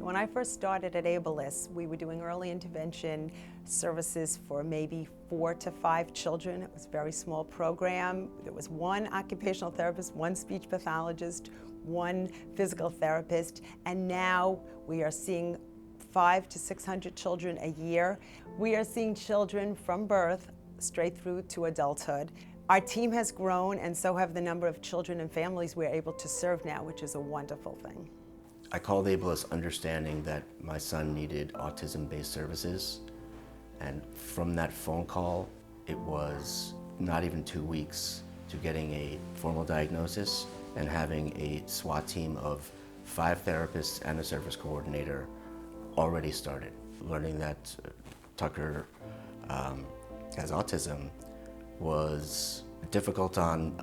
When I first started at Abilis, we were doing early intervention services for maybe 4 to 5 children. It was a very small program. There was one occupational therapist, one speech pathologist, one physical therapist, and now we are seeing 500 to 600 children a year. We are seeing children from birth straight through to adulthood. Our team has grown, and so have the number of children and families we're able to serve now, which is a wonderful thing. I called Abilis understanding that my son needed autism-based services, and from that phone call, it was not even 2 weeks to getting a formal diagnosis and having a SWAT team of 5 therapists and a service coordinator already started. Learning that Tucker has autism was difficult on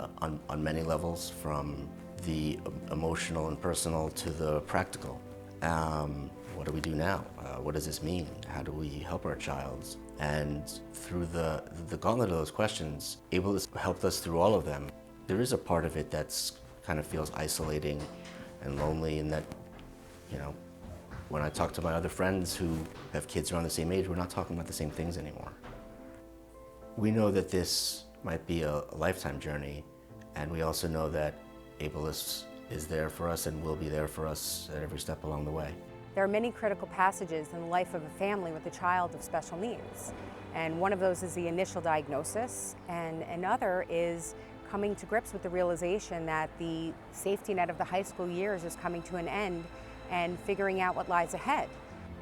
many levels, from the emotional and personal to the practical. What do we do now? What does this mean? How do we help our child? And through the gauntlet of those questions, Abilis helped us through all of them. There is a part of it that's kind of feels isolating and lonely, in that, you know, when I talk to my other friends who have kids around the same age, we're not talking about the same things anymore. We know that this might be a lifetime journey, and we also know that Abilis is there for us and will be there for us at every step along the way. There are many critical passages in the life of a family with a child of special needs. And one of those is the initial diagnosis, and another is coming to grips with the realization that the safety net of the high school years is coming to an end and figuring out what lies ahead.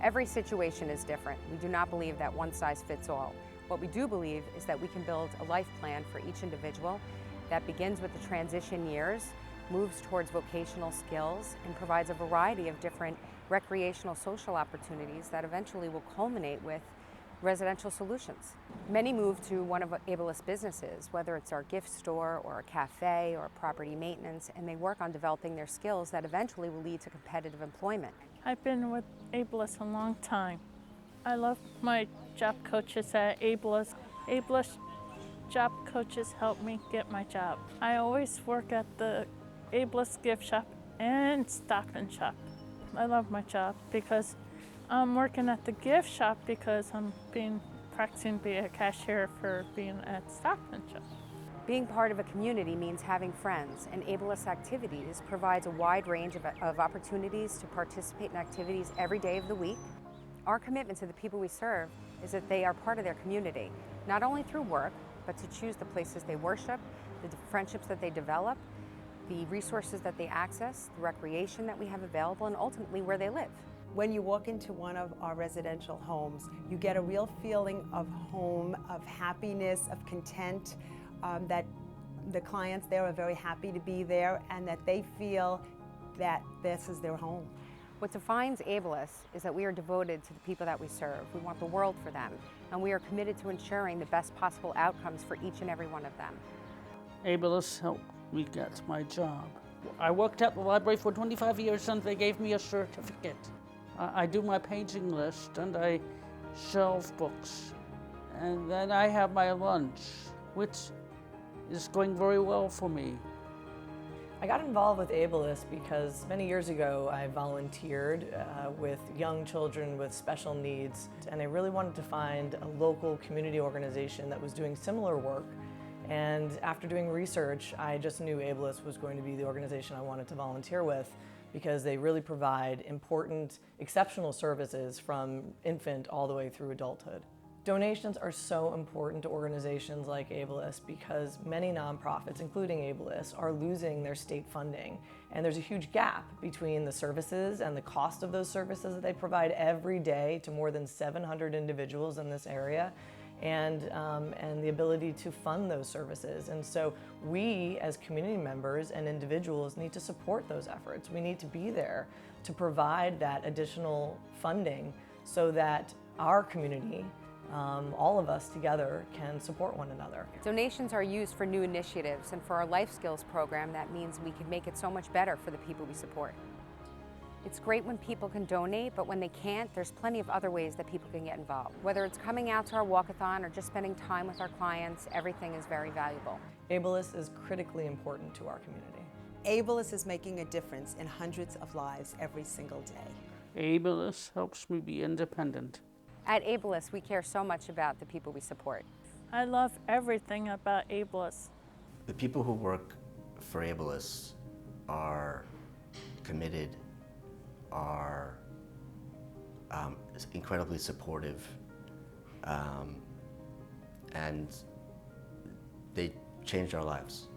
Every situation is different. We do not believe that one size fits all. What we do believe is that we can build a life plan for each individual that begins with the transition years, moves towards vocational skills, and provides a variety of different recreational social opportunities that eventually will culminate with residential solutions. Many move to one of Abilis businesses, whether it's our gift store or a cafe or property maintenance, and they work on developing their skills that eventually will lead to competitive employment. I've been with Abilis a long time. I love my job coaches at Abilis. Abilis job coaches help me get my job. I always work at the Abilis gift shop and Stop and Shop. I love my job because I'm working at the gift shop because I'm practicing to be a cashier for being at Stop and Shop. Being part of a community means having friends, and Abilis Activities provides a wide range of opportunities to participate in activities every day of the week. Our commitment to the people we serve is that they are part of their community, not only through work, but to choose the places they worship, the friendships that they develop, the resources that they access, the recreation that we have available, and ultimately where they live. When you walk into one of our residential homes, you get a real feeling of home, of happiness, of content, that the clients there are very happy to be there and that they feel that this is their home. What defines Abilis is that we are devoted to the people that we serve. We want the world for them, and we are committed to ensuring the best possible outcomes for each and every one of them. Abilis helped me get my job. I worked at the library for 25 years and they gave me a certificate. I do my paging list and I shelve books. And then I have my lunch, which is going very well for me. I got involved with Abilis because many years ago I volunteered with young children with special needs, and I really wanted to find a local community organization that was doing similar work. And after doing research, I just knew Abilis was going to be the organization I wanted to volunteer with, because they really provide important, exceptional services from infant all the way through adulthood. Donations are so important to organizations like Abilis because many nonprofits, including Abilis, are losing their state funding. And there's a huge gap between the services and the cost of those services that they provide every day to more than 700 individuals in this area, and the ability to fund those services. And so we, as community members and individuals, need to support those efforts. We need to be there to provide that additional funding so that our community, all of us together, can support one another. Donations are used for new initiatives, and for our life skills program, that means we can make it so much better for the people we support. It's great when people can donate, but when they can't, there's plenty of other ways that people can get involved. Whether it's coming out to our walkathon or just spending time with our clients, everything is very valuable. Abilis is critically important to our community. Abilis is making a difference in hundreds of lives every single day. Abilis helps me be independent. At Abilis, we care so much about the people we support. I love everything about Abilis. The people who work for Abilis are committed, are incredibly supportive, and they changed our lives.